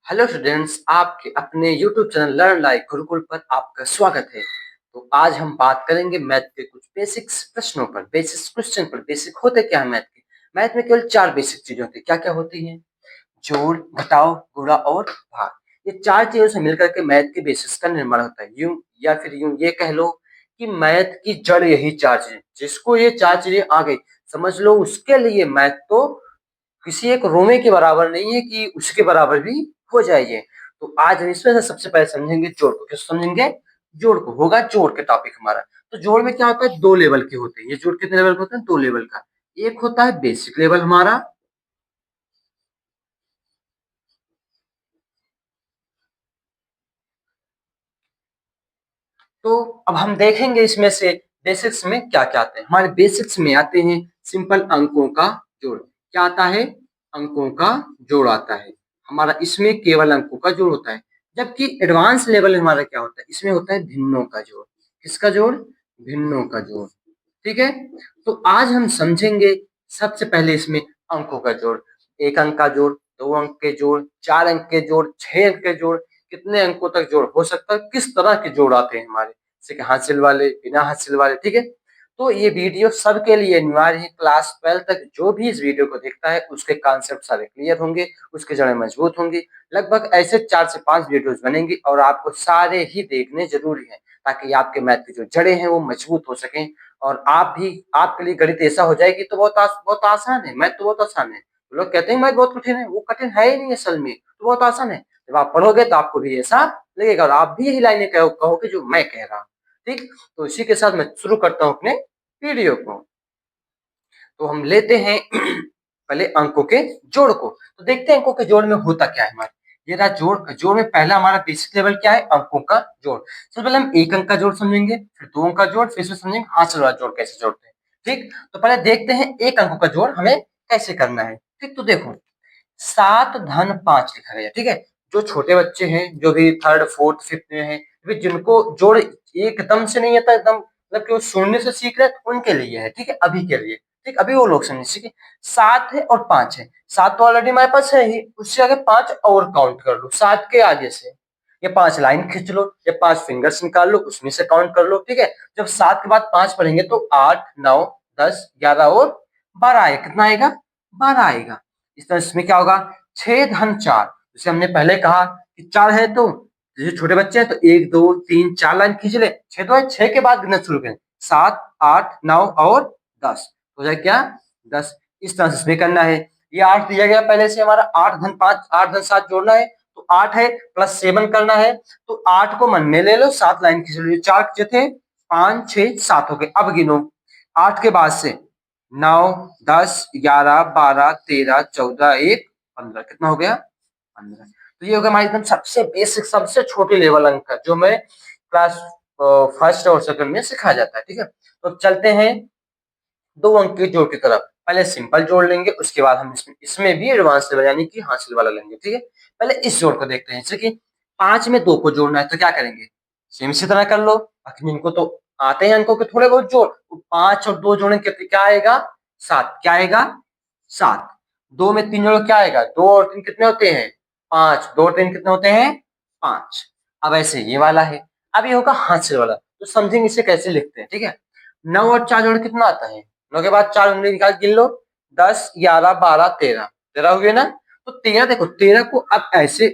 Hello students, आपके अपने YouTube channel learn like Gurukul पर आपका स्वागत है। तो आज हम बात करेंगे मैथ के कुछ बेसिक्स प्रश्नों पर, बेसिक क्वेश्चन पर। बेसिक होते क्या है मैथ के? मैथ में केवल चार बेसिक चीजें होती है। क्या क्या होती हैं? जोड़, घटाव, गुणा और भाग। ये चार चीजों से मिलकर के मैथ के बेसिक्स का निर्माण होता है। यूं या फिर यूं ये कह लो कि मैथ की जड़ यही चार चीजें। जिसको ये चार चीजें आ गई, समझ लो उसके लिए मैथ तो किसी एक रोमे के बराबर नहीं है कि उसके बराबर भी हो जाएगी। तो आज हम इसमें से सबसे पहले समझेंगे जोड़ को। किस समझेंगे? जोड़ को। होगा जोड़ के टॉपिक हमारा। तो जोड़ में क्या होता है? दो लेवल के होते हैं। ये जोड़ कितने लेवल के होते हैं? दो लेवल का। एक होता है बेसिक लेवल हमारा, तो अब हम देखेंगे इसमें से बेसिक्स में क्या क्या आते हैं। हमारे बेसिक्स में आते हैं सिंपल अंकों का जोड़। क्या आता है? अंकों का जोड़ आता है हमारा। इसमें केवल अंकों का जोड़ होता है। जबकि एडवांस लेवल हमारा क्या होता है? इसमें होता है भिन्नों का जोड़। किसका जोड़? भिन्नों का जोड़। ठीक है। तो आज हम समझेंगे सबसे पहले इसमें अंकों का जोड़। एक अंक का जोड़, दो अंक के जोड़, चार अंक के जोड़, छह अंक के जोड़, कितने अंकों तक जोड़ हो सकता है, किस तरह के जोड़ आते हैं हमारे, जैसे कि हासिल वाले, बिना हासिल वाले। ठीक है। तो ये वीडियो सबके लिए अनिवार्य है। क्लास 12 तक जो भी इस वीडियो को देखता है उसके कॉन्सेप्ट सारे क्लियर होंगे, उसके जड़ें मजबूत होंगी। लगभग ऐसे 4 से 5 वीडियोस बनेंगे और आपको सारे ही देखने जरूरी है, ताकि आपके मैथ की जो जड़ें हैं वो मजबूत हो सकें। और आप भी, आपके लिए गणित ऐसा हो जाए कि तो बहुत आसान है। मैथ तो बहुत आसान है। लोग कहते हैं मैथ बहुत कठिन है, वो कठिन है ही नहीं असल में, तो बहुत आसान है। जब आप पढ़ोगे तो आपको भी ऐसा लगेगा और आप भी यही लाइनें कहोगे जो मैं कह रहा हूँ। ठीक। तो इसी के साथ मैं शुरू करता हूँ अपने वीडियो को। तो हम लेते हैं पहले अंकों के जोड़ को। तो देखते हैं अंकों के जोड़ में होता क्या है हमारे। ये रहा जोड़। जोड़ में पहला हमारा बेसिक लेवल क्या है? अंकों का जोड़। सबसे पहले हम एक अंक का जोड़ समझेंगे, फिर दो अंक का जोड़, फिर समझेंगे हासिल वाला जोड़ कैसे जोड़ते हैं। ठीक। तो पहले देखते हैं एक अंकों का जोड़ हमें कैसे करना है। ठीक। तो देखो, 7 धन 5 लिखा गया। ठीक है। जो छोटे बच्चे हैं, जो भी थर्ड फोर्थ फिफ्थ में है, जिनको जोड़ एकदम से नहीं आता, एकदम मतलब कि वो शून्य से सीख रहे हैं, तो उनके लिए है। ठीक है, अभी के लिए। ठीक, अभी वो लोग समझ सीखे। 7 है और 5 है। 7 तो ऑलरेडी हमारे पास है ही, उससे आगे 5 और काउंट कर लो। 7 के आगे से ये 5 लाइन खींच लो, ये 5 फिंगर्स निकाल लो, उसमें से काउंट कर लो। ठीक है। जब 7 के बाद 5 पढ़ेंगे तो 8 9 10 11 और 12 आएगा। कितना आएगा? 12 आएगा। इस तरह इसमें क्या होगा? 6 धन 4। जैसे हमने पहले कहा कि 4 है, तो जैसे छोटे बच्चे हैं तो 1 2 3 4 लाइन खींच ले। 6 तो है, 6 के बाद गिनना शुरू करें। 7 8 9 और 10 हो जाए क्या? 10। इस तरह से इसमें करना है। ये 8 दिया गया पहले से हमारा। 8 धन 5, 8 धन 7 जोड़ना है, तो 8 है प्लस 7 करना है। तो 8 को मन में ले लो, 7 लाइन खींच लो। 4 खींचे थे, 5 6 7 हो गए। अब गिनो 8 के बाद से 9 10 11 12 13 14 1 15। कितना हो गया? 15। तो ये हो गया हमारी एकदम सबसे बेसिक, सबसे छोटे लेवल अंक का, जो मैं क्लास फर्स्ट और सेकंड में सिखाया जाता है। ठीक है। तो चलते हैं दो अंक के जोड़ की तरफ। पहले सिंपल जोड़ लेंगे, उसके बाद हम इसमें भी एडवांस लेवल यानी कि हासिल वाला लेंगे। ठीक है। पहले इस जोड़ को देखते हैं। जैसे कि 5 में 2 को जोड़ना है, तो क्या करेंगे? सेम इसी तरह कर लो। बाकी इनको तो आते हैं अंकों के थोड़े बहुत जोड़। तो 5 और 2 जोड़ें क्या आएगा? 7। क्या आएगा? 7। 2 में 3 जोड़ो, क्या आएगा? 2 और 3 कितने होते हैं? 5। 2 और 3 कितने होते हैं? 5। अब ऐसे ये वाला है। अब ये होगा हासिल वाला, तो समझेंगे इसे कैसे लिखते हैं। ठीक है। 9 और 4 जोड़ कितना आता है? 9 के बाद 4 उंगली निकाल गिन लो। 10 11 12 13। 13 हो गया ना? तो 13, देखो 13 को अब ऐसे,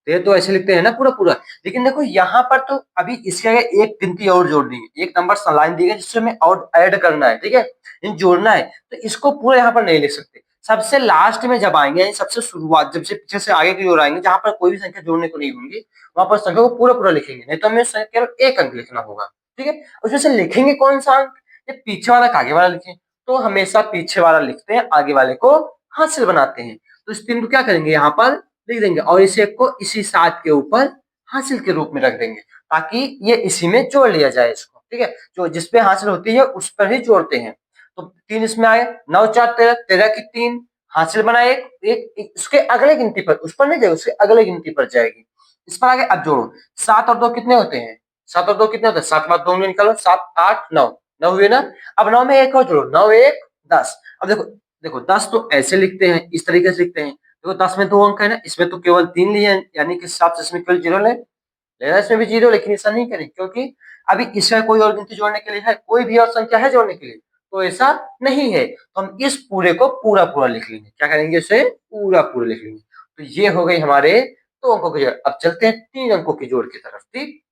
13 तो ऐसे लिखते हैं ना पूरा पूरा। लेकिन देखो यहाँ पर तो अभी इसके आगे एक गिनती और जोड़नी है, एक नंबर लाइन दी गई जिससे हमें और ऐड करना है। ठीक है, इन जोड़ना है, तो इसको पूरा यहाँ पर नहीं लिख सकते। सबसे लास्ट में जब आएंगे, यानी सबसे शुरुआत, जब से पीछे से आगे की ओर आएंगे, जहां पर कोई भी संख्या जोड़ने को नहीं होंगी, वहां पर संख्या को पूरा पूरा लिखेंगे। नहीं तो हमें केवल एक अंक लिखना होगा। ठीक है। उसमें से लिखेंगे कौन सा अंक? ये पीछे वाला का आगे वाला लिखें। तो हमेशा पीछे वाला लिखते हैं, आगे वाले को हासिल बनाते हैं। तो इस 3 को क्या करेंगे? यहाँ पर लिख देंगे और इसे को इसी 7 के ऊपर हासिल के रूप में रख देंगे, ताकि ये इसी में जोड़ लिया जाए इसको। ठीक है। जो जिसपे हासिल होती है उस पर ही जोड़ते हैं। तो 3 इसमें आए, 9 4 13, 13 की 3 हासिल बनाए, एक उसके अगले गिनती पर, उस पर नहीं जाएगी, उसके अगले गिनती पर जाएगी। इस पर आगे अब जोड़ो। 7 और 2 कितने होते हैं? 7 और 2 कितने होते हैं? 7 बाद 2 में निकालो, 7 8 9, 9 हुए ना? अब 9 में एक और जोड़ो, 9 1 10। अब देखो देखो 10 तो ऐसे लिखते हैं, इस तरीके से लिखते हैं। देखो 10 में 2 अंक है ना, इसमें तो केवल 3 लिए हैं, यानी कि हिसाब से इसमें केवल 0 लेना, इसमें भी 0, लेकिन ऐसा नहीं करें क्योंकि अभी इसमें कोई और गिनती जोड़ने के लिए है, कोई भी और संख्या है जोड़ने के लिए, तो ऐसा नहीं है। तो हम इस पूरे को पूरा पूरा लिख लेंगे। क्या करेंगे, इसे पूरा पूरा लिख लेंगे। तो ये हो गई हमारे 2 अंकों की जोड़। अब चलते हैं 3 अंकों की जोड़ की तरफ। ठीक,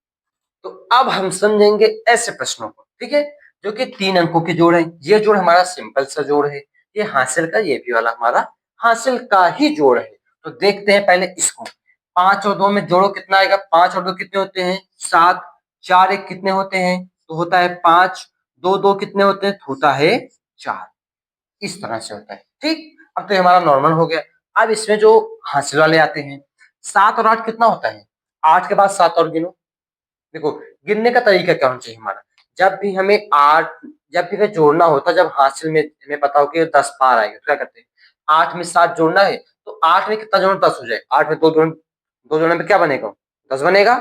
तो अब हम समझेंगे ऐसे प्रश्नों को, ठीक है, जो कि 3 अंकों की जोड़ है। ये जोड़ हमारा सिंपल सा जोड़ है, ये हासिल का, ये भी वाला हमारा हासिल का ही जोड़ है। तो देखते हैं पहले इसको। 5 और 2 में जोड़ो, कितना आएगा? 5 और 2 कितने होते हैं? 7। 4 1 कितने होते हैं? तो होता है 5। 2 2 कितने होते हैं? तो होता है 4। इस तरह से होता है। ठीक, अब तो ये हमारा नॉर्मल हो गया। अब इसमें जो हासिल वाले आते हैं, 7 और 8 कितना होता है? 8 के बाद 7 और गिनो। देखो, गिनने का तरीका क्या होना चाहिए हमारा, जब भी हमें 8, जब भी हमें जोड़ना होता है, जब हासिल में हमें पता हो कि 10 पार आएगा, तो क्या करते हैं? 8 में 7 जोड़ना है, तो 8 में कितना जोड़ना? 10 हो जाए। 8 में 2 जोड़, 2 जोड़ने में क्या बनेगा? 10 बनेगा।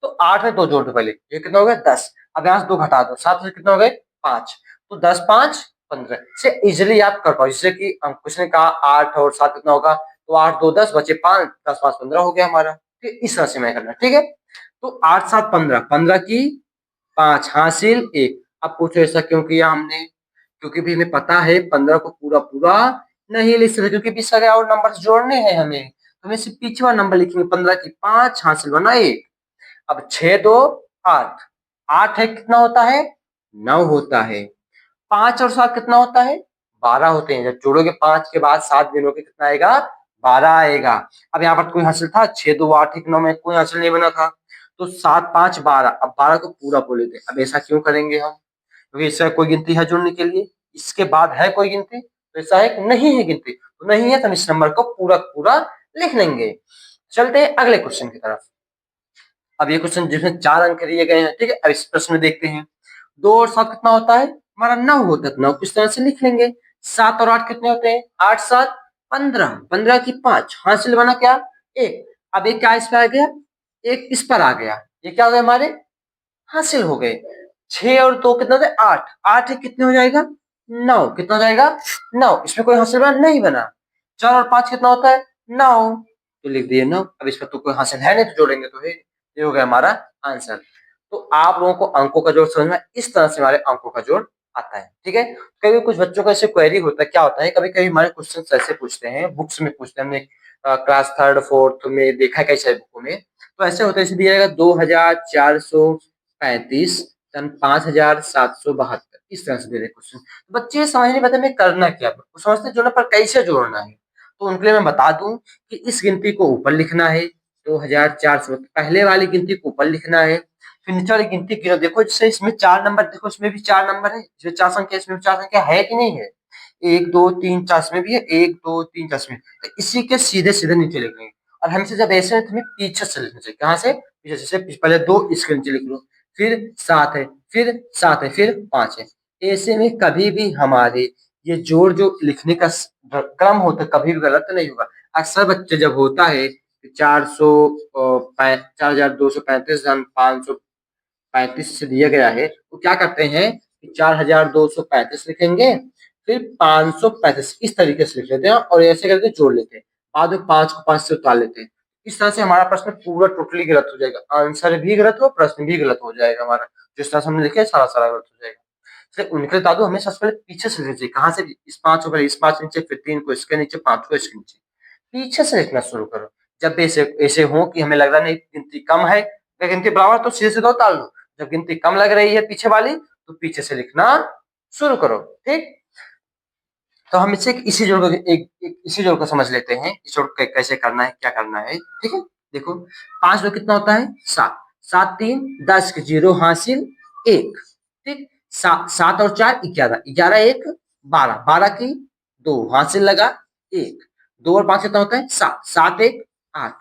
तो 8 में 2 जोड़ दो पहले, ये कितना हो गया? 10। अब यहाँ से 2 घटा दो, 7 से कितना हो गए? 5। तो 10 5 15 से इजिली आप कर पाओ, जैसे कि कुछ ने कहा 8 और 7 कितना होगा, तो 8 2 10 बचे 5, 10 5 15 हो गया हमारा। ठीक, इस तरह से मैं करना, ठीक है। तो 8 7 15, 15 की 5 हासिल 1। अब पूछो ऐसा क्यों किया हमने? क्योंकि भी हमें पता है 15 को पूरा पूरा नहीं लिख सकते, क्योंकि बीच का और नंबर जोड़ने हैं हमें, तो हमें सिर्फ पीछे वाला नंबर लिखेंगे। 15 की 5 हासिल बना 1। अब 6 2 8, 8 है कितना होता है? 9 होता है। 5 और 7 कितना होता है? 12 होते हैं। जब जोड़ोगे 5 के बाद 7 गिनोगे कितना आएगा? 12 आएगा। अब यहाँ पर कोई हासिल था? 6 2 8 1 9 में कोई हासिल नहीं बना था, तो 7 5 12। अब 12 को पूरा बोले थे। अब ऐसा क्यों करेंगे हम? क्योंकि इससे कोई गिनती है जोड़ने के लिए, इसके बाद है कोई गिनती, तो ऐसा है कि नहीं है गिनती, तो नहीं है तो हम इस नंबर को पूरा पूरा लिख लेंगे। चलते हैं अगले क्वेश्चन की तरफ। अब ये क्वेश्चन जिसमें 4 अंक दिए गए हैं, ठीक है। अब इस प्रश्न में देखते हैं, 2 और 7 कितना होता है? हमारा 9 होता है। 9 किस तरह से लिख लेंगे? 7 और 8 कितने होते हैं? 8 7 15, 15 की 5 हासिल बना क्या? 1। अब एक क्या इस पर आ गया? एक इस पर आ गया, ये क्या हो गया? हमारे हासिल हो गए। 6 और 2 कितना होता है? 8। 8 एक कितने हो जाएगा? 9। कितना हो जाएगा? 9। इसमें कोई हासिल बना? नहीं बना। 4 और 5 कितना होता है? 9। तो लिख दिए 9। अब इस पर तो कोई हासिल है नहीं, तो जोड़ेंगे तो है। ये हो गया हमारा आंसर। तो आप लोगों को अंकों का जोड़ समझ में, इस तरह से हमारे अंकों का जोड़ आता है, ठीक है। कभी कुछ बच्चों का ऐसे क्वेरी होता है, क्या होता है, कभी कभी हमारे क्वेश्चन ऐसे पूछते हैं, बुक्स में पूछते हैं, हमने क्लास 3rd 4th में देखा है कई सारी बुकों में। तो ऐसे होता है, जैसे दिया जाएगा 2435 सन 5772, इस तरह से दे रहे क्वेश्चन। बच्चे समझ नहीं पाते मैं करना क्या, वो समझते जोड़ना पर कैसे जोड़ना है। तो उनके लिए मैं बता दूं कि इस गिनती को ऊपर लिखना है, 2400 पहले वाली गिनती को ऊपर लिखना है, फिर नीचे वाली गिनती गिनो। देखो जैसे इसमें 4 नंबर, देखो इसमें भी 4 नंबर है, इसमें 4 संख्या, इसमें 4 संख्या है कि नहीं है? 1 2 3 4 इसमें भी है, 1 2 3 4 इसमें, तो इसी के सीधे सीधे नीचे लिखेंगे। और हमेशा जब ऐसे है तो हमें पीछे से लिखना चाहिए। कहाँ से? पीछे से। जैसे पहले 2 इसके नीचे लिख लो, फिर 7 है, फिर 7 है, फिर 5 है। ऐसे में कभी भी हमारे ये जोड़ जो लिखने का क्रम होता है कभी भी गलत नहीं होगा। अक्सर बच्चे जब होता है 4235 से दिया गया है, तो क्या करते हैं कि 4235 लिखेंगे, फिर 535 इस तरीके से लिख लेते हैं और ऐसे करके जोड़ लेते हैं। बाद में 5 को 5 से उतार लेते हैं। इस तरह से हमारा प्रश्न पूरा टोटली गलत हो जाएगा, आंसर भी गलत हो, प्रश्न भी गलत हो जाएगा हमारा। जिस तरह से हमने लिखे सारा सारा गलत हो जाएगा। इसलिए उनके बता दो, हमें सबसे पहले पीछे से लिखना चाहिए। कहाँ से? इस 5 को पहले इस 5 नीचे, फिर 3 को इसके नीचे, 5 को इसके नीचे, पीछे से लिखना शुरू करो। जब भी ऐसे ऐसे हो कि हमें लग रहा नहीं गिनती कम है, अगर गिनती बराबर तो सीधे सीधे उतार लो। जब गिनती कम लग रही है पीछे वाली, तो पीछे से लिखना शुरू करो। ठीक, तो हम इसे इसी जोड़ को इसी जोड़ को समझ लेते हैं, इस जोड़ को कैसे करना है, क्या करना है। ठीक है, देखो 5 दो कितना होता है? 7। 7 3 10 के 0 हासिल 1। ठीक, 7 और 4 11, 11 1 12, 12 की 2 हासिल लगा 1। 2 और 5 कितना होता है? 7, 7 1 8।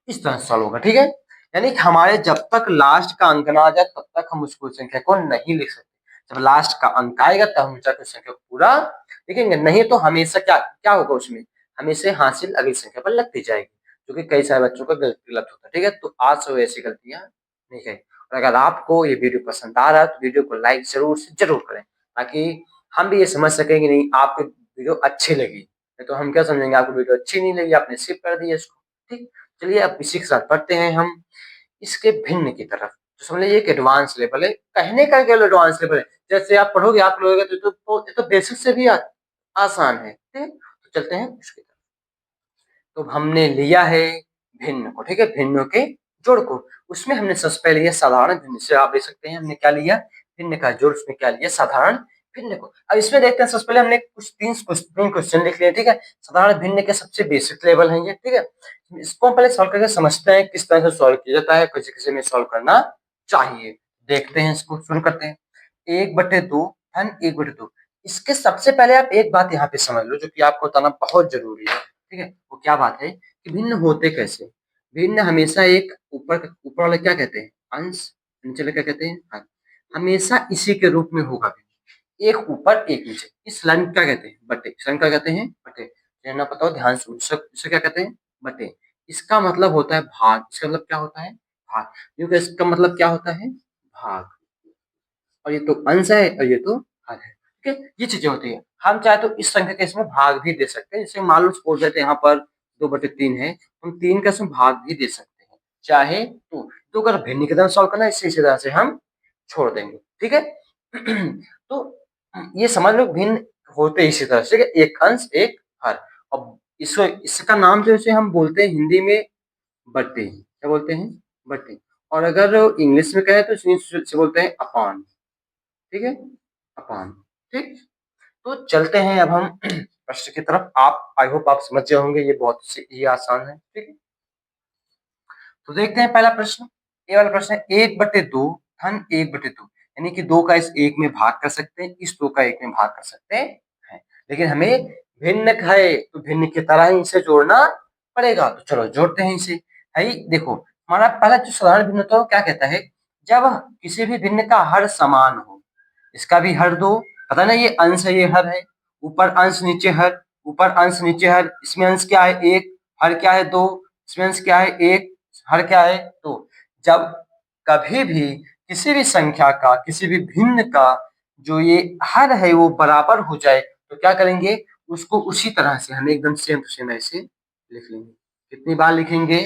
इस तरह से सॉल्व होगा, ठीक है। यानी कि हमारे जब तक लास्ट का अंक ना आ जाए तब तक हम उसको संख्या को नहीं लिख सकते। जब लास्ट का अंक आएगा तब हम संख्या को पूरा लिखेंगे, नहीं तो हमेशा क्या क्या होगा उसमें, हमेशा हासिल अगली संख्या पर लगती जाएगी, जो कि कई सारे बच्चों का गलत होता है। ठीक है, तो आज से ऐसी गलतियां नहीं करें। और अगर आपको ये वीडियो पसंद आ रहा है तो वीडियो को लाइक जरूर से जरूर करें, ताकि हम भी ये समझ सकें कि नहीं आपको वीडियो अच्छी लगी। तो हम क्या समझेंगे, आपको वीडियो अच्छी नहीं लगी, आपने स्किप कर दिया इसको। ठीक, चलिए अब इसी के साथ पढ़ते हैं हम इसके भिन्न की तरफ। तो समझ लीजिए एक एडवांस लेवल है, कहने का केवल एडवांस लेवल है। जैसे आप पढ़ोगे, आप लोगे तो बेसिक से भी आसान है। ठीक है, तो चलते हैं इसकी तरफ। तो हमने लिया है भिन्न को, ठीक है, भिन्न के जोड़ को। उसमें हमने सबसे पहले लिया साधारण भिन्न, से आप देख सकते हैं हमने क्या लिया, भिन्न का जोड़। उसमें क्या लिया, साधारण भिन्न को। अब इसमें देखते हैं, सबसे पहले हमने तीन क्वेश्चन लिख लिए, ठीक है। साधारण भिन्न के सबसे बेसिक लेवल है ये, ठीक है। इसको हम पहले सॉल्व करके समझते हैं किस तरह से सॉल्व किया जाता है, किसी किसी में सॉल्व करना चाहिए। देखते हैं, इसको शुरू करते हैं। 1/2 धन 1/2। इसके सबसे पहले आप एक बात यहाँ पे समझ लो, जो कि आपको बताना बहुत जरूरी है, ठीक है। वो क्या बात है कि भिन्न होते कैसे। भिन्न हमेशा एक ऊपर वाले क्या कहते हैं, अंश, नीचे वाले क्या कहते हैं, हर। हमेशा इसी के रूप में होगा भिन्न, एक ऊपर एक नीचे। इस लाइन क्या कहते हैं, बटे। इस लाइन क्या कहते हैं, बटे। ना पता हो ध्यान से, इसे क्या कहते हैं, बटे। इसका मतलब होता है भाग। इसका मतलब क्या होता है, भाग। क्योंकि इसका मतलब क्या होता है, भाग। और ये तो अंश है और ये तो हर है, ठीक है। ये चीजें होती है। हम चाहे तो इस संख्या के इसमें भाग भी दे सकते हैं। जैसे मान लो सपोज देते हैं यहाँ पर 2/3 है, हम 3 का इसमें भाग भी दे सकते हैं, चाहे तो अगर भिन्न की तरह सॉल्व करना है, इसी तरह से हम छोड़ देंगे, ठीक है। तो ये समझ लो भिन्न होते इसी तरह से, एक अंश एक हर। अब इसको, इसका नाम जो है हम बोलते हैं हिंदी में बट्टे। क्या बोलते हैं, बट्टे। और अगर इंग्लिश में कहें तो इसे बोलते हैं अपॉन, ठीक है, अपान। ठीक, तो चलते हैं अब हम प्रश्न की तरफ। आप आई होप आप समझ गए होंगे, ये बहुत ही आसान है, ठीक है। तो देखते हैं पहला प्रश्न। ये वाला प्रश्न है 1/2 धन 1/2, यानी कि 2 का इस 1 में भाग कर सकते हैं, इस 2 का 1 में भाग कर सकते हैं। लेकिन हमें भिन्न है तो भिन्न की तरह ही इसे जोड़ना पड़ेगा। तो चलो जोड़ते हैं इसे। है, देखो हमारा पहला जो साधारण भिन्न होता है वो क्या कहता है, जब किसी भी भिन्न का हर समान हो। इसका भी हर दो, पता ना, ये अंश है ये हर है, ऊपर अंश नीचे हर, ऊपर अंश नीचे हर। इसमें अंश क्या है, एक, हर क्या है, दो। इसमें अंश क्या है, एक, हर क्या है, दो। जब कभी भी किसी भी संख्या का, किसी भी भिन्न का जो ये हर है वो बराबर हो जाए, तो क्या करेंगे, उसको उसी तरह से हम एकदम सेम टू सेम ऐसे लिख लेंगे। कितनी बार लिखेंगे,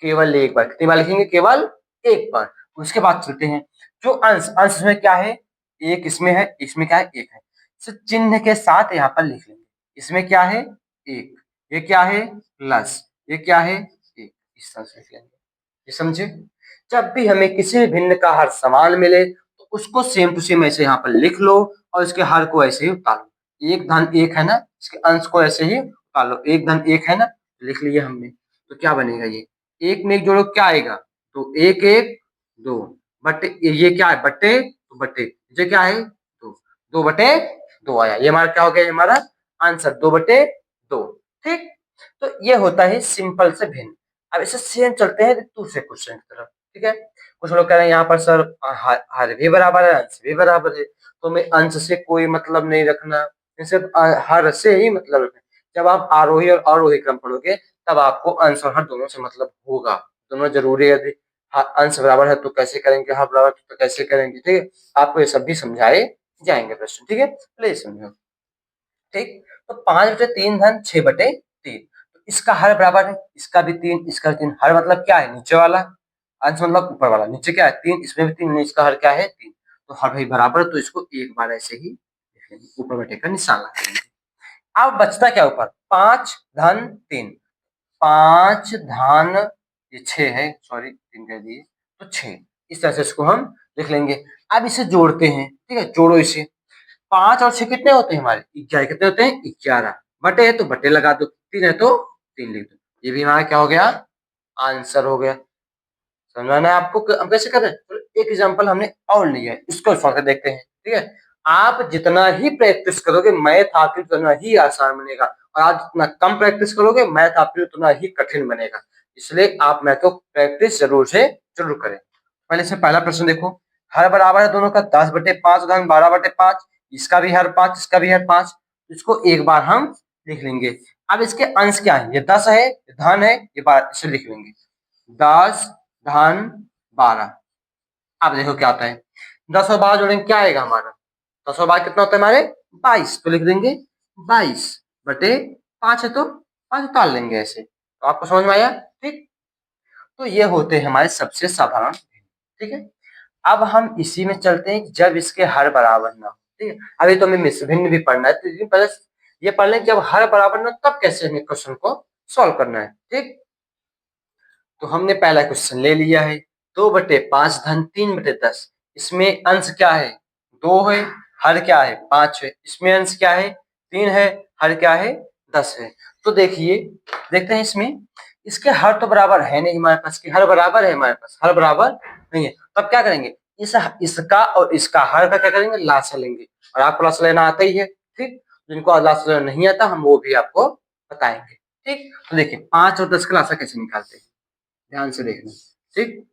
केवल एक बार। कितनी बार लिखेंगे, केवल एक बार। उसके बाद चलते हैं, जो अंश, अंश में क्या है, एक इसमें है, इसमें क्या है, एक है। तो चिन्ह के साथ यहाँ पर लिख लेंगे। इसमें क्या है, एक, ये क्या है, प्लस, ये क्या है, एक। इस तरह से लिख लेंगे, ये समझे। जब भी हमें किसी भी भिन्न का हर समान मिले, तो उसको सेम टू सेम ऐसे यहाँ पर लिख लो, और इसके हर को ऐसे ही उतारो। एक धन एक है ना, इसके अंश को ऐसे ही उतार लो। एक धन एक है ना, लिख लिया हमने। तो क्या बनेगा, ये एक में एक जोड़ो क्या आएगा, तो एक एक दो, बटे ये क्या है, बटे, तो बटे ये क्या है, दो, 2/2 आया। ये हमारा क्या हो गया, हमारा आंसर 2/2। ठीक, तो ये होता है सिंपल से भिन्न। अब इसे सेम चलते हैं दूसरे क्वेश्चन की तरफ, ठीक है। कुछ लोग कह रहे हैं यहाँ पर सर हर भी बराबर है, अंश भी बराबर है, तो हमें अंश से कोई मतलब नहीं रखना, सिर्फ हर से ही मतलब रखना। जब आप आरोही और अवरोही क्रम पढ़ोगे, तब आपको अंश और हर दोनों से मतलब होगा, दोनों जरूरी है। यदि अंश बराबर है तो कैसे करेंगे, हर बराबर तो कैसे करेंगे, ठीक है। आपको ये सब भी समझाए जाएंगे प्रश्न, ठीक है। प्लीज समझो, ठीक। तो 5/3 धन 6/3, तो इसका हर बराबर है, इसका भी 3, इसका 3। हर मतलब क्या है, नीचे वाला, अंश मतलब ऊपर वाला। नीचे क्या है, 3, इसमें भी 3, इसका हर क्या है, 3। तो हर भाई बराबर, तो इसको एक बार ऐसे ही लिख लेंगे, ऊपर बटे का निशान लगा देंगे। अब बचता क्या ऊपर, 5 धन 3, 5 धन, ये 6 है, सॉरी 3 कह दिए, तो 6। इस तरह से इसको हम लिख लेंगे। अब इसे जोड़ते हैं, ठीक है, जोड़ो इसे। 5 और 6 कितने होते हैं हमारे, 11। कितने होते हैं, 11। बटे है तो बटे लगा दो, 3 है तो 3 लिख दो। ये भी हमारा क्या हो गया, आंसर हो गया। समझना है आपको हम कैसे कर रहे हैं। तो एक एग्जांपल हमने और लिया है, इसको सॉल्व कर देखते हैं, ठीक है। आप जितना ही प्रैक्टिस करोगे, मैथ आपके उतना ही आसान बनेगा, और आप जितना कम प्रैक्टिस करोगे, मैथ आपके उतना ही कठिन बनेगा। इसलिए आप मैथ को प्रैक्टिस जरूर से जरूर करें। पहले से पहला प्रश्न देखो, हर बराबर है दोनों का, 10/5 धन 12/5। इसका भी हर 5, इसका भी हर 5। इसको एक बार हम लिख लेंगे। अब इसके अंश क्या है, ये 10 है, ये धन है, ये 12, इसे लिख लेंगे। 10 धन 12। अब देखो क्या होता है, 10 और 12 जोड़ेंगे क्या आएगा हमारा, 10 और 12 कितना होता है हमारे, 22। तो लिख देंगे 22/12। 5 है तो 5 उतार लेंगे ऐसे। तो आपको समझ में आया? ठीक। तो ये होते हैं हमारे सबसे साधारण, ठीक है। अब हम इसी में चलते हैं जब इसके हर बराबर ना हो, ठीक है। अभी तो हमें मिश्र भिन्न भी पढ़ना है, तो पहले ये पढ़ लें जब हर बराबर ना हो तब कैसे हमें क्वेश्चन को सॉल्व करना है, ठीक। तो हमने पहला क्वेश्चन ले लिया है, 2/5 धन 3/10, इसमें अंश क्या है? 2 है, हर क्या है? 5 है। इसमें अंश क्या है? 3 है, हर क्या है? 10 है। तो देखिए, देखते हैं इसमें, इसके हर तो बराबर है नहीं हमारे पास, कि हर बराबर है हमारे पास? हर बराबर नहीं है। तब क्या करेंगे? इसका और इसका हर का क्या करेंगे? लासा लेंगे। और आपको लासा लेना आता ही है, ठीक। जिनको लासा लेना नहीं आता हम वो भी आपको बताएंगे, ठीक। तो देखिए 5 और 10 का लासा कैसे निकालते हैं, ध्यान से देखना, ठीक।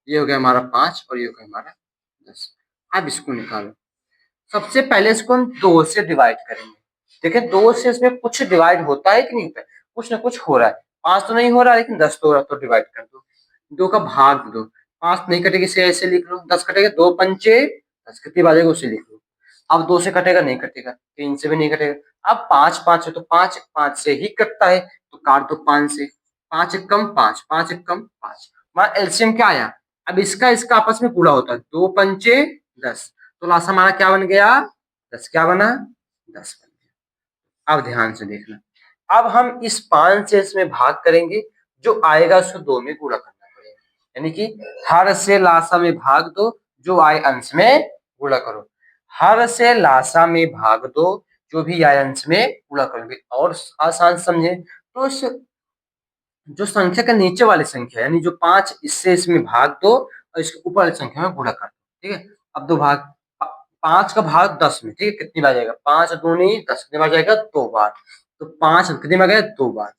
ये हो गया हमारा 5 और ये हो गया हमारा 10। अब इसको निकालो। सबसे पहले इसको हम 2 से डिवाइड करेंगे। देखिए 2 से इसमें कुछ डिवाइड होता है कि नहीं होता है? कुछ ना कुछ हो रहा है। 5 तो नहीं हो रहा, लेकिन 10 तो हो रहा, तो डिवाइड कर दो। 2 का भाग दो। 5 नहीं कटेगी, इसे ऐसे लिख लो। 10 कटेगा, 2 पंचे 10, कितनी बार उसे लिख लो। अब 2 से कटेगा, नहीं कटेगा। 3 से भी नहीं कटेगा। अब 5 5 है तो 5 5 से ही कटता है, तो काट दो 5 से। 5 एक कम 5, 5 एक कम 5। हमारा एलसीएम क्या आया? अब इसका इसका आपस में गुणा होता है, 2 पंचे 10, तो लास्ट हमारा क्या बन गया? 10 क्या बना? 10 बन गया। अब ध्यान से देखना, अब हम इस 5 से इसमें भाग करेंगे, जो आएगा उसको 2 में गुणा करना पड़ेगा। यानी कि हर से लासा में भाग दो, जो आए अंश में गुणा करो। हर से लासा में भाग दो, जो भी आए अंश में गुणा करोगे। और आसान समझे तो इस जो संख्या का नीचे वाली संख्या, यानी जो 5, इससे इसमें भाग दो और इसके ऊपर वाली संख्या में गुणा कर दो, ठीक है। अब दो भाग, 5 का भाग 10 में, ठीक है। कितनी बार जाएगा? 5 दूनी 10, कितनी बार जाएगा? 2 बार। तो 5 कितनी बार गया? 2 बार।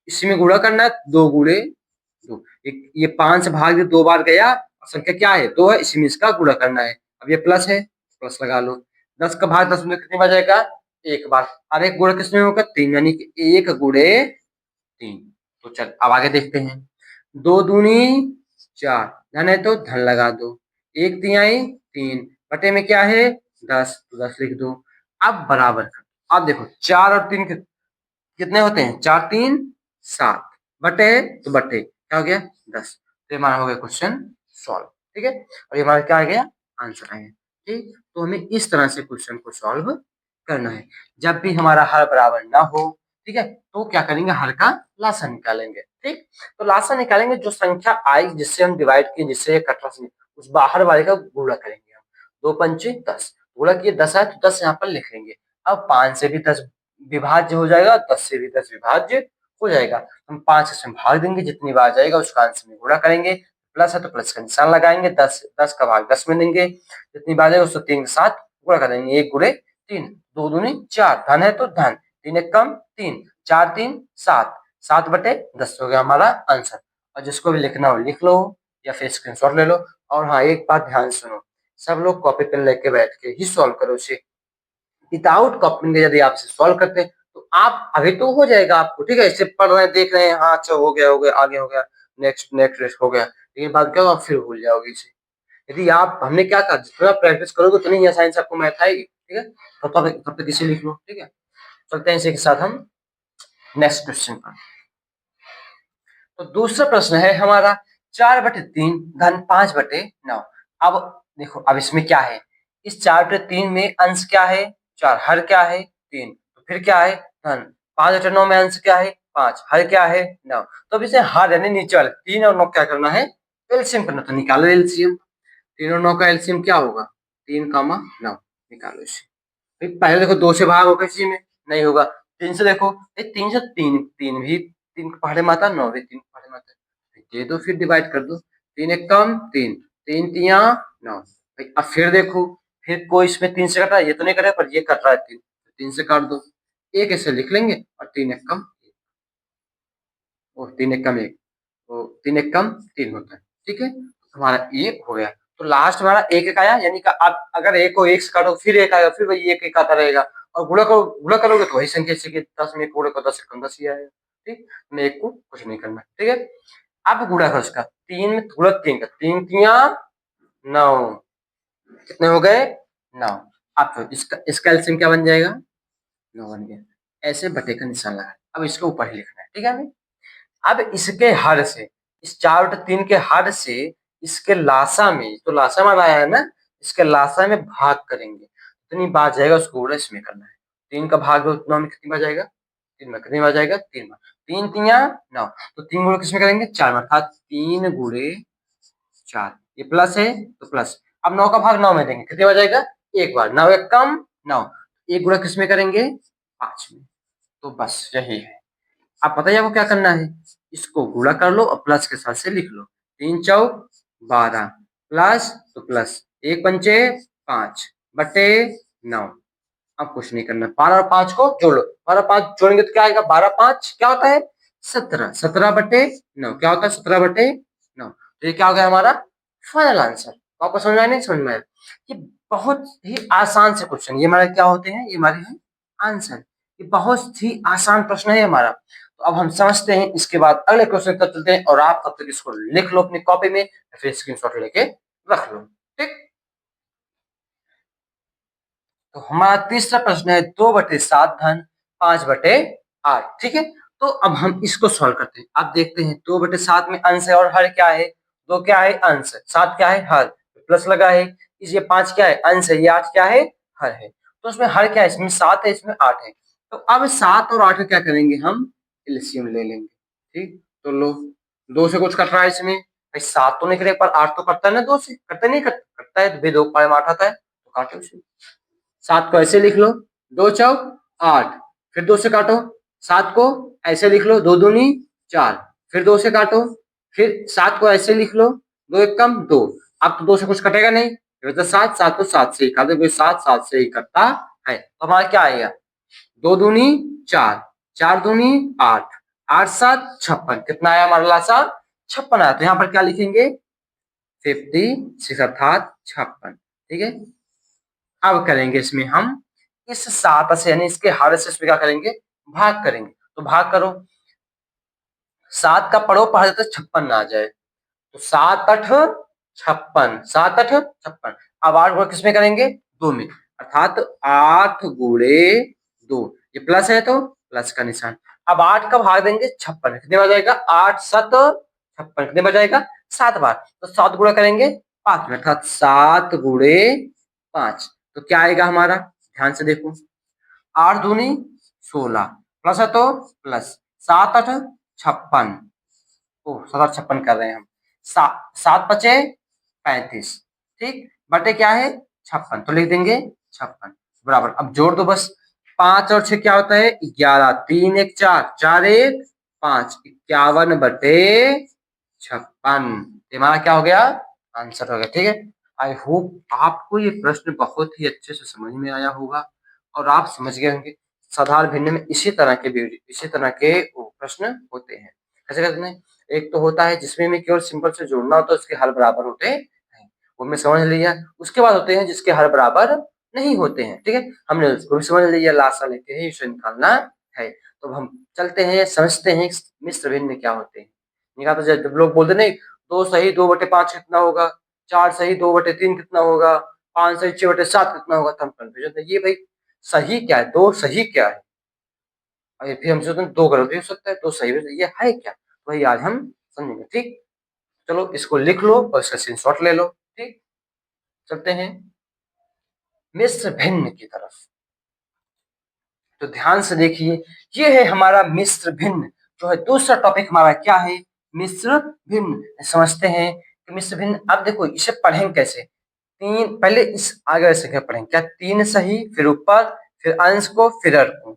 इसी में गुणा करना है, 2 गुणे 2। ये 5 से भाग 2 बार गया, संख्या क्या है? 2 है, इसी में इसका गुणा करना है। अब ये प्लस है, प्लस लगा लो। 10 का भाग 10 में कितनी बार जाएगा? 1 बार। और एक गुणा किसमें होगा? 3, यानी कि 1 गुणे 3। तो चल अब आगे देखते हैं। 2 दूनी 4, धन है तो धन लगा दो। 1 तिहाई 3, बटे में क्या है? 10, तो 10 लिख दो। अब बराबर कर, अब देखो 4 और 3 कितने होते हैं? 4 3 7, बटे तो बटे क्या हो गया? 10। तो हमारा हो गया क्वेश्चन सॉल्व, ठीक है। और ये हमारा क्या आ गया? आंसर आ गया, ठीक। तो हमें इस तरह से क्वेश्चन को सॉल्व करना है। जब भी हमारा हर बराबर ना हो, ठीक है, तो क्या करेंगे? हर का लासा निकालेंगे, ठीक। तो लासा निकालेंगे, जो संख्या आई जिससे हम डिवाइड किए, जिससे ये कट रहा, उस बाहर वाले का गुणा करेंगे हम। 2 पंचे 10, गुणा किए 10 आए तो 10 यहाँ पर लिख लेंगे। अब 5 से भी 10 विभाज्य हो जाएगा, 10 से भी 10 विभाज्य हो जाएगा। हम 5 से भाग देंगे, जितनी बार जाएगा उसका अंश में गुणा करेंगे। प्लस है तो प्लस का निशान लगाएंगे। 10 का भाग 10 में देंगे, जितनी बार जाएगा उसको 3 के साथ गुणा कर देंगे। 1 गुणे 3, 2 दूनी 4, धन है तो धन, 3 एक कम 3, 4 3 7, 7 बटे 10 हो गया हमारा आंसर। और जिसको भी लिखना हो लिख लो, या फिर स्क्रीनशॉट ले लो। और हाँ, एक बात ध्यान सुनो, सब लोग कॉपी पेन लेके बैठ के ही सॉल्व करो इसे। विदाउट कॉपी के यदि आप इसे सॉल्व करते हैं तो आप अभी तो हो जाएगा आपको, ठीक है। इसे पढ़ रहे हैं, देख रहे हैं, हाँ अच्छा हो गया, आगे हो गया, नेक्स्ट नेक्स्ट नेक्स्ट हो गया, लेकिन बात क्या होगा? आप फिर भूल जाओगे इसे। यदि आप, हमने क्या कहा, जितना प्रैक्टिस करोगे उतनी ही आसानी से आपको मैथ आएगी, ठीक है। तब तक इसे लिख लो, ठीक है। चलते हैं इसी के साथ हम नेक्स्ट क्वेश्चन पर। तो दूसरा प्रश्न है हमारा, 4/3 धन 5/9। अब देखो, अब इसमें क्या है? इस 4/3 में अंश क्या है? 4, हर क्या है? 3, तो फिर क्या है? धन। 5/9 में अंश क्या है? 5, हर क्या है? 9। तो अब इसे हर यानी नीचे वाले 3 और 9 क्या करना है? एलसीएम करना। तो निकालो एलसीएम। 3 और 9 का एलसीएम क्या होगा? 3, 9। निकालो इसे। पहले देखो 2 से भाग होगा इसी में, नहीं होगा। 3 से देखो, 3 से 3, 3 भी 3 पहाड़े माता, 9 भी 3 पहाड़े माता, दे दो, फिर डिवाइड कर दो। 3 एक कम 3, 3 तिया 9। अब फिर देखो, फिर कोई इसमें 3 से कट रहा है, ये तो नहीं कट रहा है, पर ये कट रहा है 3, 3 से काट दो। एक ऐसे लिख लेंगे, और 3 एक कम 3 एक कम 1, तो 3 एक कम 3 होता है, ठीक है। हमारा ये हो गया। तो लास्ट हमारा एक एक आया, यानी कि आप अगर एक को एक से काटो फिर एक आएगा, फिर वही एक एक आता रहेगा। और गुणा करोगे तो वही संख्या, जैसे कि 10 में गुणा को 10 कम 10 ही आएगा, ठीक। मैं एक को कुछ नहीं करना, ठीक है। अब गुणा करो उसका, 3 में गुणा 3 का, 3 तिया 9, कितने हो गए? 9। अब तो इसका एलसीएम क्या बन जाएगा? 9 बन गया। ऐसे बटे का निशान लगा, अब इसके ऊपर ही लिखना है, ठीक है हमें। अब इसके हर से, इस 4/3 के हर से इसके लासा में, तो लासा में आया है ना, इसके लासा में भाग करेंगे, कितनी बार जाएगा उसको गुणा इसमें करना है। 3 का भाग 9 में कितनी बार जाएगा, 3 में कितनी बार जाएगा, 3 बार, 3 तिया 9, तो 3 गुणा किसमें करेंगे, 4 में, अर्थात 3 गुणे 4, ये प्लस है तो प्लस। अब 9 का भाग 9 में देंगे, कितनी बार जाएगा, एक बार, 9 एक कम 9, एक गुणा किसमें करेंगे, 5 में, तो बस यही है। आप पता है आपको क्या करना है, इसको गुणा कर लो और प्लस के साथ से लिख लो, 3 चौक 12 प्लस तो प्लस 1 पंचे 5 बटे 9। अब कुछ नहीं करना, 12 और 5 को जोड़ लो, 12 5 जोड़ेंगे तो क्या आएगा, 12 5 क्या होता है 17, 17 बटे 9 क्या होता है 17 बटे 9, तो ये क्या हो गया हमारा फाइनल आंसर। तो आपको समझ में आया, नहीं समझ में आया, ये बहुत ही आसान से क्वेश्चन, ये हमारे क्या होते हैं, ये हमारे हैं आंसर, ये बहुत ही आसान प्रश्न है हमारा। तो अब हम समझते हैं, इसके बाद अगले क्वेश्चन तक चलते हैं, और आप तब तक इसको लिख लो अपनी कॉपी में, फिर स्क्रीनशॉट लेके रख लो, ठीक। तो हमारा तीसरा प्रश्न है 2/7 धन 5/8, ठीक है। तो अब हम इसको सॉल्व करते हैं, आप देखते हैं 2/7 में अंश है और हर क्या है, 2 क्या है अंश, 7 क्या है हर, प्लस लगा है, ये 5 क्या है अंश है, ये 8 क्या है हर है, तो इसमें हर क्या है, इसमें 7 है, इसमें 8 है। तो अब 7 और 8 का क्या करेंगे, हम एलसीएम ले लेंगे, ठीक। तो लो 2 से कुछ कट रहा है इसमें, भाई 7 तो नहीं करेगा पर 8 तो करता है ना, 2 से करता नहीं, करता है, तो 2 पाए में 8 आता है, तो काटो इसे, 7 को ऐसे लिख लो, 2 चौक 8, फिर 2 से काटो, 7 को ऐसे लिख लो, 2 दूनी 4, फिर 2 से काटो, फिर 7 को ऐसे लिख लो, 2 एक कम 2, अब तो 2 से कुछ कटेगा नहीं, तो 7 7 को 7 से ही काटो, 7 7 से ही कटता है, तो हमारा क्या आएगा, 2 दूनी 4, 4 दूनी 8, 8 7 56, कितना आया हमारा लासा 56 आया, तो यहाँ पर क्या लिखेंगे 56 अर्थात 56, ठीक है। अब करेंगे इसमें हम इस 7 से, यानी इसके हर से इसमें क्या करेंगे, भाग करेंगे, तो भाग करो, 7 का पढ़ो पढ़ तो 56 आ जाए, तो 7 8 56, 7 8 56, अब 8 गुणा किसमें करेंगे 2 में, अर्थात 8 गुणे 2, ये प्लस है तो प्लस का निशान। अब 8 का भाग देंगे 56, कितने बार जाएगा, 8 7 56, कितने बार जाएगा 7 बार, तो 7 गुणा करेंगे 5 में, अर्थात 7 गुणे 5, तो क्या आएगा हमारा, ध्यान से देखो, 8 दूनी 16 प्लस है तो प्लस, 7 8 56, ओ 7 56 कर रहे हैं हम, 7 बचे 35, ठीक, बटे क्या है 56, तो लिख देंगे 56 बराबर, अब जोड़ दो बस, 5 और 6 क्या होता है 11, 3 1 4, 4 1 5, 51 बटे 56, हमारा क्या हो गया आंसर हो गया, ठीक है। आई होप आपको ये प्रश्न बहुत ही अच्छे से समझ में आया होगा और आप समझ गए होंगे, साधारण भिन्न में इसी तरह के इसी तरह के प्रश्न होते हैं, कैसे करते हैं, एक तो होता है जिसमें में केवल सिंपल से जोड़ना होता है, उसके हल बराबर होते हैं, वो मैं समझ लिया, उसके बाद होते हैं जिसके हल बराबर नहीं होते हैं, ठीक है, हमने उसको भी समझ लिया, लासा लेके ही उसे निकालना है। तो हम चलते हैं समझते हैं मिश्र भिन्न क्या होते हैं, निकाल, तो जब लोग बोलते नहीं 2 सही 2/5 कितना होगा, 4 सही 2/3 कितना होगा, 5 सही 6/7 कितना होगा, तो हम कंफ्यूजन थे, ये भाई सही क्या है, 2 सही क्या है, और फिर हम सोचते हैं 2 गलत भी हो सकता है, 2 सही भी, ये है क्या, वही आज हम समझेंगे, ठीक। चलो इसको लिख लो और इसका स्क्रीनशॉट ले लो, ठीक। चलते हैं मिश्र भिन्न की तरफ, तो ध्यान से देखिए, ये है हमारा मिश्र भिन्न, जो है दूसरा टॉपिक हमारा क्या है, मिश्र भिन्न, समझते हैं कि मिश्र भिन्न, अब देखो इसे पढ़ेंगे कैसे, तीन पहले इस आगे से क्या पढ़ेंगे, क्या 3 सही फिर ऊपर फिर अंश को फिर हर को,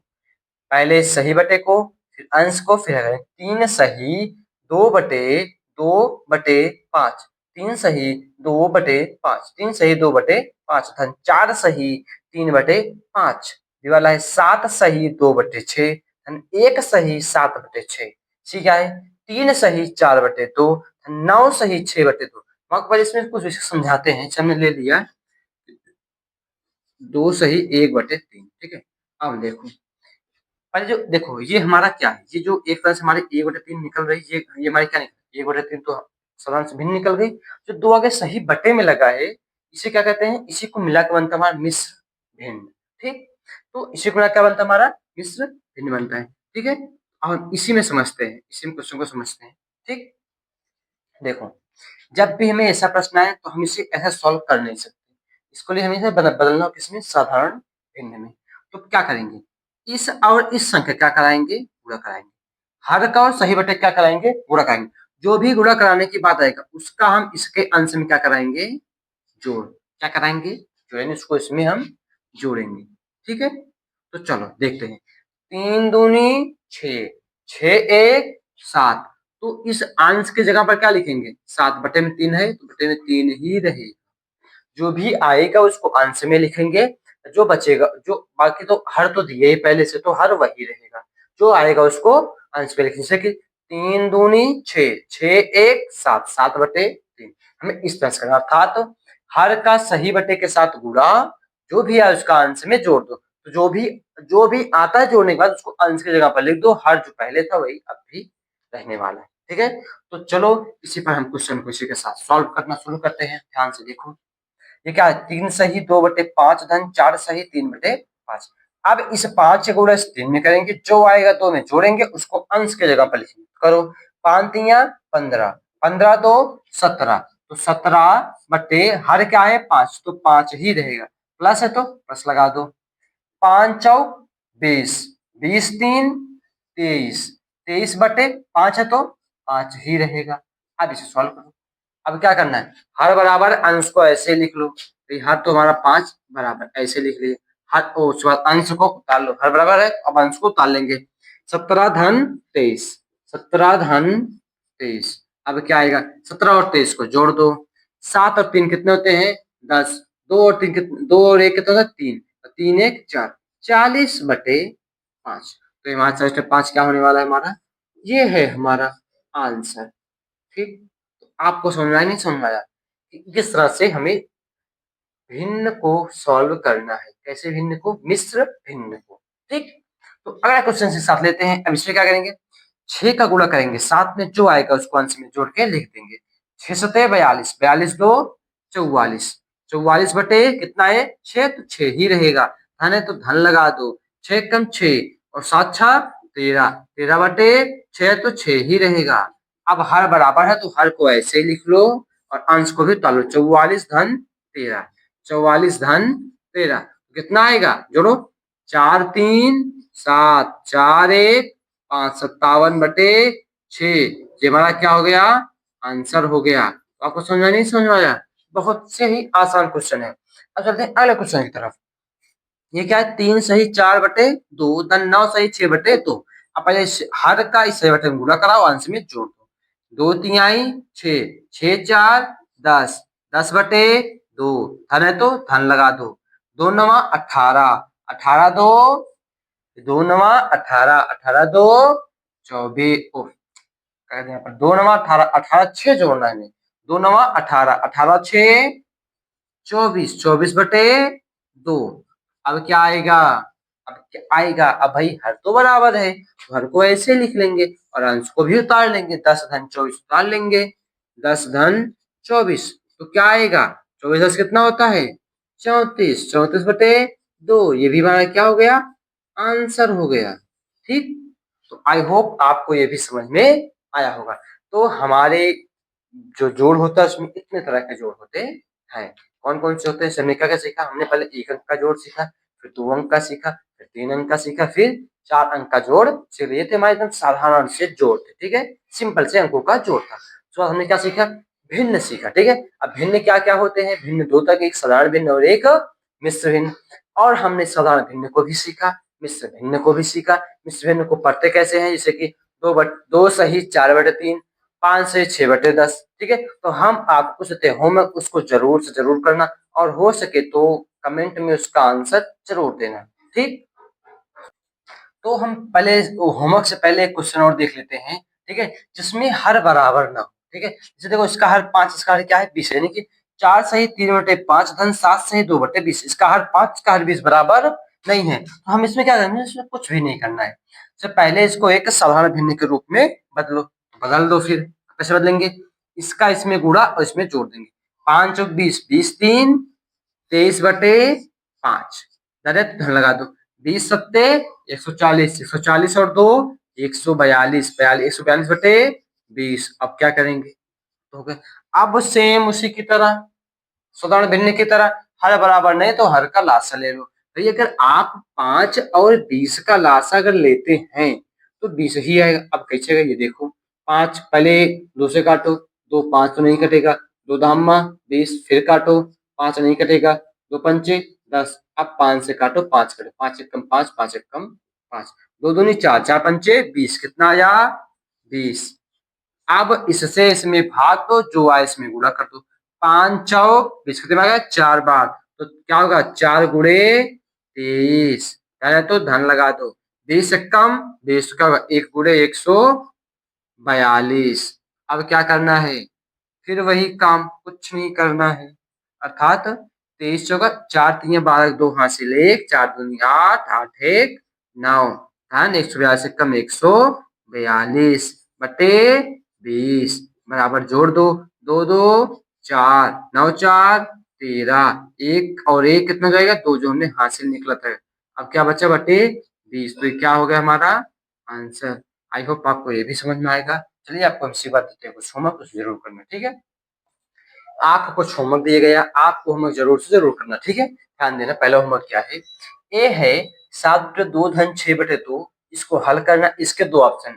पहले सही बटे को फिर अंश को फिर हर, 3 सही 2/2/5, 3 सही 2/5, 3 सही 2/5, धन 4 सही 3/5, ये वाला है 7 सही 2/6, धन 1 सही 7/6, ठीक है, 3 सही 4/2, 9 सही 6/2, वहां इसमें कुछ समझाते हैं, हमने ले लिया 2 सही 1/3, ठीक है। अब देखो पहले जो देखो ये हमारा क्या है, ये जो एक तरह से हमारी 1/3 निकल रही, ये हमारी क्या निकल 1/3 तो साधारण से भिन्न निकल गई, जो 2 आगे सही बटे में लगा है इसे क्या कहते हैं, इसी को मिला के बनता है हमारा मिश्र भिन्न, ठीक। तो इसी को मिला क्या बनता है हमारा मिश्र भिन्न बनता है। ठीक है, और इसी में समझते हैं, इसी में क्वेश्चन को समझते हैं। ठीक, देखो जब भी हमें ऐसा प्रश्न आए तो हम इसे ऐसा सॉल्व कर नहीं सकते, इसके लिए हमें इसे बदलना किसमें, साधारण भिन्न में। तो क्या करेंगे, इस और इस संख्या क्या कराएंगे, गुणा कराएंगे, हर का और सही बटे क्या कराएंगे, गुणा कराएंगे। जो भी गुणा कराने की बात आएगा उसका हम इसके अंश में क्या कराएंगे, जोड़, क्या कराएंगे, जोड़ेंगे, उसको इसमें हम जोड़ेंगे। ठीक है, तो चलो देखते हैं। 3 दूनी 6, 6 एक 7, तो इस अंश की जगह पर क्या लिखेंगे, 7 बटे में 3 है तो बटे में 3 ही रहेगा। जो भी आएगा उसको अंश में लिखेंगे, जो बचेगा, जो बाकी तो हर तो दिए ही पहले से, तो हर वही रहेगा, जो आएगा उसको अंश में लिखेंगे। जैसे कि 3 दूनी 6, 6 एक 7, 7 बटे 3, हमें इस तरह से करना, अर्थात हर का सही बटे के साथ गुणा, जो भी है उसका अंश में जोड़ दो। तो जो भी आता है जोड़ने के बाद उसको अंश की जगह पर लिख दो, हर जो पहले था वही अब भी रहने वाला है। ठीक है, तो चलो इसी पर हम क्वेश्चन को इसी के साथ सॉल्व करना शुरू करते हैं। ध्यान से देखो, ये क्या है, 3 सही 2 बटे 5 धन 4 सही 3 बटे 5। अब इस 5 से गुणा इस 3 में करेंगे, जो आएगा 2 में जोड़ेंगे, उसको अंश की जगह पर लिखेंगे। करो, 5 तिया 15, 15 दो 17, तो 17 बटे हर क्या है 5, तो 5 ही रहेगा, प्लस है तो प्लस लगा दो। 5 चौक 20, 20 तीन 23, 23 बटे 5 है तो 5 ही रहेगा। अब इसे सॉल्व करो। अब क्या करना है, हर बराबर अंश को ऐसे लिख लो, तो हर तो हमारा 5 बराबर ऐसे लिख लिए, हर उसके बाद अंश को उतार लो, हर बराबर है अब अंश को उतार लेंगे। 17 धन 23, 17 धन 23, अब क्या आएगा, 17 और 23 को जोड़ दो, 7 और 3 कितने होते हैं 10, 2 और 3 कितने, 2 और 1 कितना होता है 3, 3 एक 4, 40 बटे 5। तो हमारा 5 क्या होने वाला है, हमारा ये है हमारा आंसर। ठीक, आपको समझ में आया, नहीं समझ में आया कि किस तरह से हमें भिन्न को सॉल्व करना है, कैसे भिन्न को, मिश्र भिन्न को। ठीक, तो अगला क्वेश्चन से साथ लेते हैं। अब इसमें क्या करेंगे, 6 का गुणा करेंगे, 7 में जो आएगा उसको अंश में जोड़ के लिख देंगे। 6 सते 42, 42 दो 44, 44 बटे कितना है 6, तो 6 ही रहेगा, धन है तो धन लगा दो, 6 कम 6 और 7 छा 13, 13 बटे 6 तो 6 ही रहेगा। अब हर बराबर है तो हर को ऐसे ही लिख लो और अंश को भी उतार लो, 44 धन 13, 44 धन 13 कितना आएगा, जोड़ो, 4 3 7, 4 1 5, 57 बटे 6, ये हमारा क्या हो गया, आंसर हो गया। तो आपको समझ में नहीं समझ में आया, बहुत से ही आसान क्वेश्चन है। अब चलते हैं अगले क्वेश्चन की तरफ। ये क्या है, 3 सही 4 बटे 2 धन 9 सही 6 बटे 2। अब पहले हर का इस सही बटे में गुणा कराओ, अंश में जोड़ दो, 2 तिहाई 6, 6 4 10, 10 बटे 2, धन है तो धन लगा दो, 2 नवा 18, 18 दो 2 नवा 18, 18 दो 24, कह दें यहाँ पर 2 नवा 18, 18 6 जोड़ना है, 2 नवा 18, 18 6 24, 24 बटे 2। अब क्या आएगा, अब क्या आएगा, अब भाई हर तो बराबर है तो हर को ऐसे लिख लेंगे और अंश को भी उतार लेंगे, 10 धन 24 उतार लेंगे, 10 धन 24, तो क्या आएगा, 24 10 कितना होता है 34, 34 बटे 2, ये भी हमारा क्या हो गया, आंसर हो गया। ठीक, तो आई होप आपको ये भी समझ में आया होगा। तो हमारे जो जोड़ होता है उसमें इतने तरह के जोड़ होते हैं। कौन कौन से होते हैं, समीकरण का सीखा हमने, पहले 1 अंक का जोड़ सीखा, फिर 2 अंक का सीखा, फिर 3 अंक का सीखा, फिर 4 अंक का जोड़ सीख लिए थे। हमारे एकदम साधारण से जोड़ थे, ठीक है, सिंपल से अंकों का जोड़ था। तो हमने क्या सीखा, भिन्न सीखा। ठीक है, अब भिन्न क्या क्या होते हैं, भिन्न दो तक, एक साधारण भिन्न और एक मिश्र भिन्न। और हमने साधारण भिन्न को भी सीखा, मिश्र भिन्न को भी सीखा। मिश्र भिन्न को पढ़ते कैसे हैं, जैसे कि 2 सही 4 बटे 3, 5 से 6 बटे 10। ठीक है, तो हम आपको देते हैं होमवर्क, उसको जरूर से जरूर करना और हो सके तो कमेंट में उसका आंसर जरूर देना। ठीक, तो हम पहले होमवर्क से पहले एक क्वेश्चन और देख लेते हैं, ठीक है, जिसमें हर बराबर ना हो। ठीक है, जैसे देखो इसका हर 5, इसका हर क्या है 20, यानी कि 4 सही 3 बटे 5 धन 7 सही 2 बटे 20, इसका हर 5 का हर 20 बराबर नहीं है। तो हम इसमें क्या करना है, इसमें कुछ भी नहीं करना है, तो पहले इसको एक साधारण भिन्न के रूप में बदलो, बदल दो। फिर कैसे बदलेंगे, इसका इसमें गुणा और इसमें जोड़ देंगे, 5 और 20, 20 3 23 बटे 5, धन लगा दो, 20 सत्ते 140, 140 और 2 142, 142 बटे 20। अब क्या करेंगे तो अब सेम उसी की तरह साधारण भिन्न की तरह हर बराबर नहीं तो हर का लासा ले लो। भाई अगर आप 5 और 20 का लासा अगर लेते हैं तो 20 ही आएगा। अब कैसे ये देखो 5 पहले 2 से काटो, 2 5 तो नहीं कटेगा, 2 धामा 20, फिर काटो 5 नहीं कटेगा, 2 पंचे 10, अब 5 से काटो 5 कटे, 5 एक कम 5, 5 एक कम 5, 2 दूनी 4, 4 पंचे 20, कितना आया 20। अब इससे इसमें भाग दो, जो आए इसमें गुणा कर दो, 5 चौक 20 कितने में 4 बार, तो क्या होगा 4 गुणे 23, पहले तो धन लगा दो, 20 से कम 20 का होगा 1 गुणे 142। अब क्या करना है फिर वही काम, कुछ नहीं करना है, अर्थात 23 चौका 4 3 12, 2 हासिल 1, 4 दूनी 8, 8 1 9, धन 142 से कम 142 बटे 20 बराबर जोड़ दो, 2 2 4 9 4 13, एक और एक कितना जाएगा 2 जो हमने हासिल निकला था। अब क्या बचा बटे 20, तो ये क्या हो गया हमारा आंसर। आई होप आपको ये भी समझ में आएगा। चलिए आपको हम इसी बात देते हैं, कुछ होमवर्क कुछ जरूर करना, ठीक है। आपको कुछ होमवर्क दिया गया, आपको होमवर्क जरूर से जरूर करना, ठीक है। ध्यान देना, पहला होमवर्क क्या है, ए है 7 बटे 2 धन 6 बटे 2, इसको हल करना, इसके दो ऑप्शन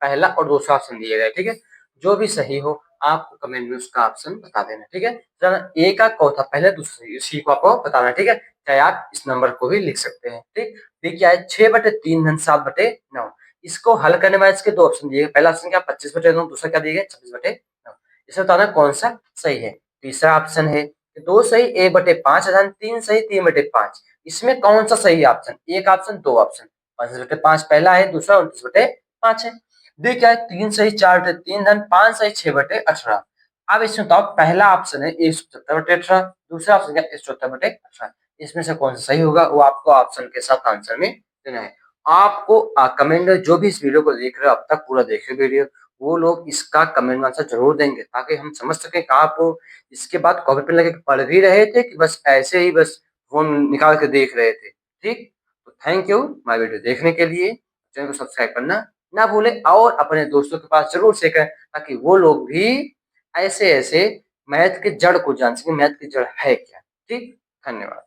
पहला और दूसरा ऑप्शन दिए गए, ठीक है। जो भी सही हो आपको कमेंट में उसका ऑप्शन बता देना, ठीक है। ए का कौन था पहले दूसरे इसी को आपको बताना, ठीक है। चाहे आप इस नंबर को भी लिख सकते हैं, ठीक। देखिए क्या है 6 बटे 3 धन 7 बटे 9, इसको हल करने में इसके दो ऑप्शन दिए गए, पहला ऑप्शन क्या 25 बटे 9, दूसरा क्या दिया गया 26 बटे 9। इसे बताना कौन सा सही है। तीसरा ऑप्शन है 2 सही 1 बटे 5 धन 3 सही 3 बटे 5, इसमें कौन सा सही ऑप्शन, एक ऑप्शन दो ऑप्शन, 25 बटे 5 पहला है, दूसरा 29 बटे 5 है। देख क्या है 3 सही 4 बटे 3 धन 5 सही 6 बटे 18। अब इसमें बताओ पहला ऑप्शन है 177 बटे 18, दूसरा ऑप्शन क्या 174 बटे 18, इसमें से कौन सा सही होगा वो आपको ऑप्शन के साथ आंसर में देना है। आपको कमेंट जो भी इस वीडियो को देख रहे हो अब तक पूरा देखिए वीडियो, वो लोग इसका कमेंट में आंसर जरूर देंगे ताकि हम समझ सकें कि आप इसके बाद कॉपी पेन लेके पढ़ भी रहे थे कि बस ऐसे ही बस फोन निकाल के देख रहे थे, ठीक। तो थैंक यू माय वीडियो देखने के लिए, चैनल को सब्सक्राइब करना ना भूले और अपने दोस्तों के पास जरूर शेयर करें ताकि वो लोग भी ऐसे ऐसे मैथ के जड़ को जान सके, मैथ की जड़ है क्या, ठीक। धन्यवाद।